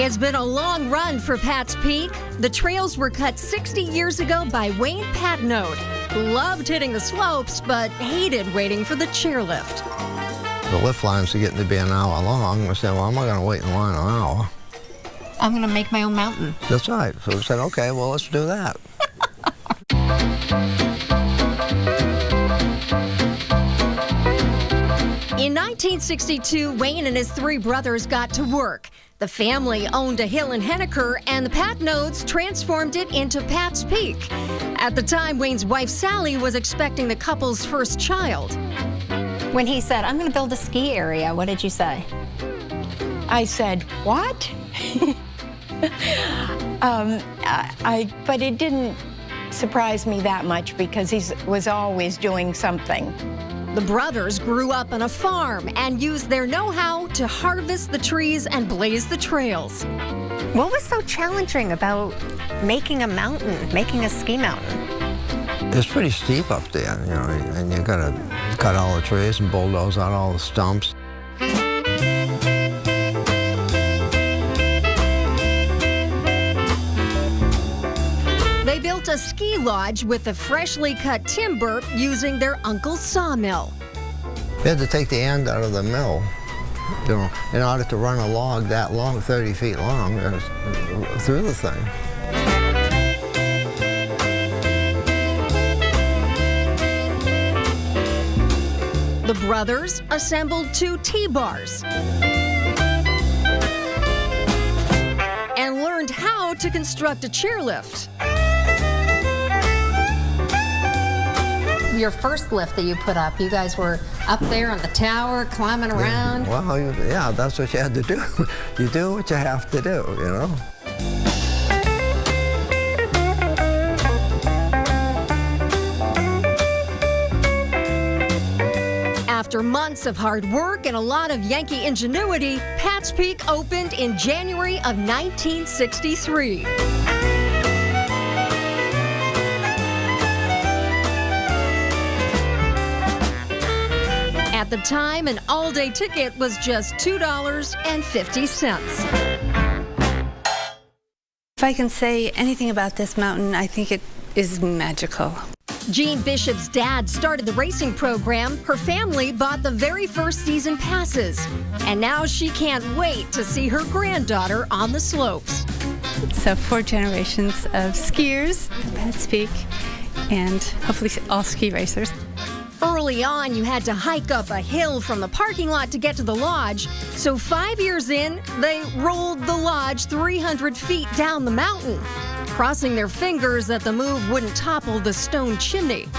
It's been a long run for Pat's Peak. The trails were cut 60 years ago by Wayne Patnode, who loved hitting the slopes but hated waiting for the chairlift. The lift lines are getting to be an hour long. I said, well, I'm not going to wait in line an hour. I'm going to make my own mountain. That's right. So we said, okay, well, let's do that. In 1962, Wayne and his three brothers got to work. The family owned a hill in Henniker, and the Patnodes transformed it into Pat's Peak. At the time, Wayne's wife, Sally, was expecting the couple's first child. When he said, I'm going to build a ski area, what did you say? I said, what? But it didn't surprise me that much because he was always doing something. The brothers grew up on a farm and used their know-how to harvest the trees and blaze the trails. What was so challenging about making a mountain, making a ski mountain? It's pretty steep up there, you know, and you got to cut all the trees and bulldoze out all the stumps. They built a ski lodge with the freshly cut timber using their uncle's sawmill. You had to take the end out of the mill, you know, in order to run a log that long, 30 feet long, through the thing. The brothers assembled 2 T-bars and learned how to construct a chairlift. Your first lift that you put up, you guys were up there on the tower, climbing around. Well, yeah, that's what you had to do. You do what you have to do, you know. After months of hard work and a lot of Yankee ingenuity, Pat's Peak opened in January of 1963. At the time, an all-day ticket was just $2.50. If I can say anything about this mountain, I think it is magical. Jean Bishop's dad started the racing program. Her family bought the very first season passes. And now she can't wait to see her granddaughter on the slopes. So 4 generations of skiers at Pat's Peak, and hopefully all ski racers. Early on, you had to hike up a hill from the parking lot to get to the lodge. So 5 years in, they rolled the lodge 300 feet down the mountain, crossing their fingers that the move wouldn't topple the stone chimney.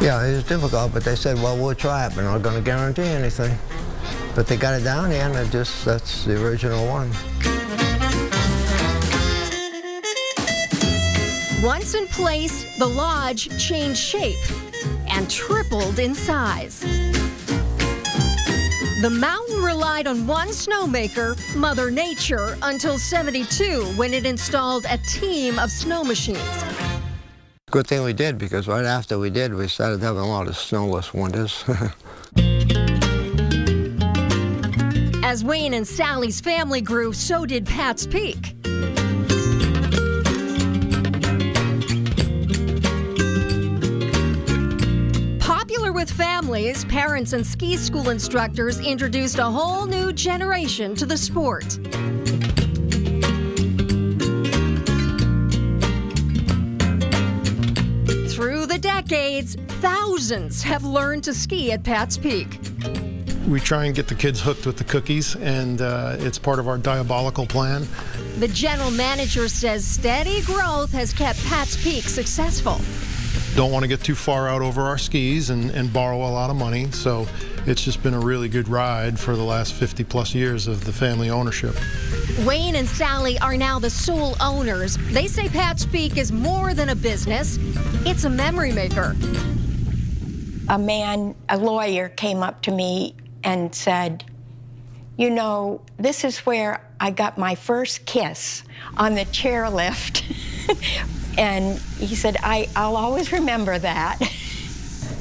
Yeah, it was difficult, but they said, well, we'll try it, but not going to guarantee anything. But they got it down here, and that's the original one. Once in place, the lodge changed shape and tripled in size. The mountain relied on one snowmaker, Mother Nature, until '72, when it installed a team of snow machines. Good thing we did, because right after we did, we started having a lot of snowless winters. As Wayne and Sally's family grew, so did Pat's Peak. With families, parents and ski school instructors introduced a whole new generation to the sport. Through the decades, thousands have learned to ski at Pat's Peak. We try and get the kids hooked with the cookies, and it's part of our diabolical plan. The general manager says steady growth has kept Pat's Peak successful. Don't want to get too far out over our skis and borrow a lot of money, so it's just been a really good ride for the last 50+ years of the family ownership. Wayne and Sally are now the sole owners. They say Pat's Peak is more than a business, it's a memory maker. A lawyer came up to me and said, you know, this is where I got my first kiss on the chairlift. And he said, I'll always remember that.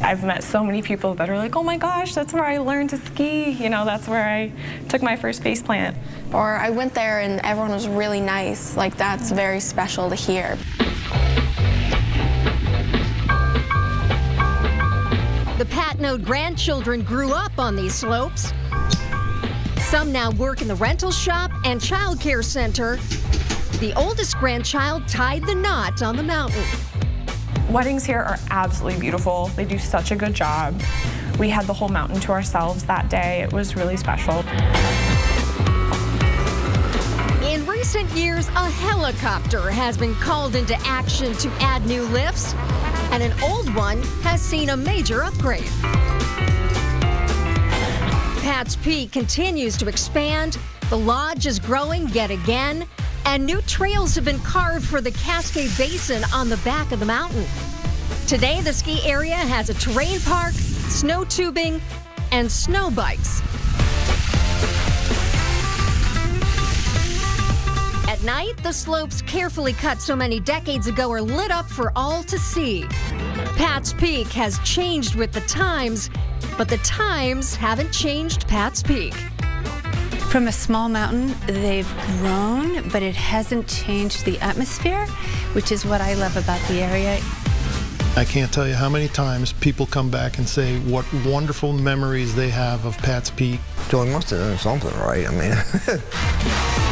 I've met so many people that are like, oh my gosh, that's where I learned to ski. You know, that's where I took my first face plant. Or I went there and everyone was really nice. Like, that's very special to hear. The Patnode grandchildren grew up on these slopes. Some now work in the rental shop and childcare center. The oldest grandchild tied the knot on the mountain. Weddings here are absolutely beautiful. They do such a good job. We had the whole mountain to ourselves that day. It was really special. In recent years, a helicopter has been called into action to add new lifts, and an old one has seen a major upgrade. Pat's Peak continues to expand, the lodge is growing yet again, and new trails have been carved for the Cascade Basin on the back of the mountain. Today, the ski area has a terrain park, snow tubing, and snow bikes. At night, the slopes carefully cut so many decades ago are lit up for all to see. Pat's Peak has changed with the times, but the times haven't changed Pat's Peak. From a small mountain, they've grown, but it hasn't changed the atmosphere, which is what I love about the area. I can't tell you how many times people come back and say what wonderful memories they have of Pat's Peak. So he must have done something right. I mean.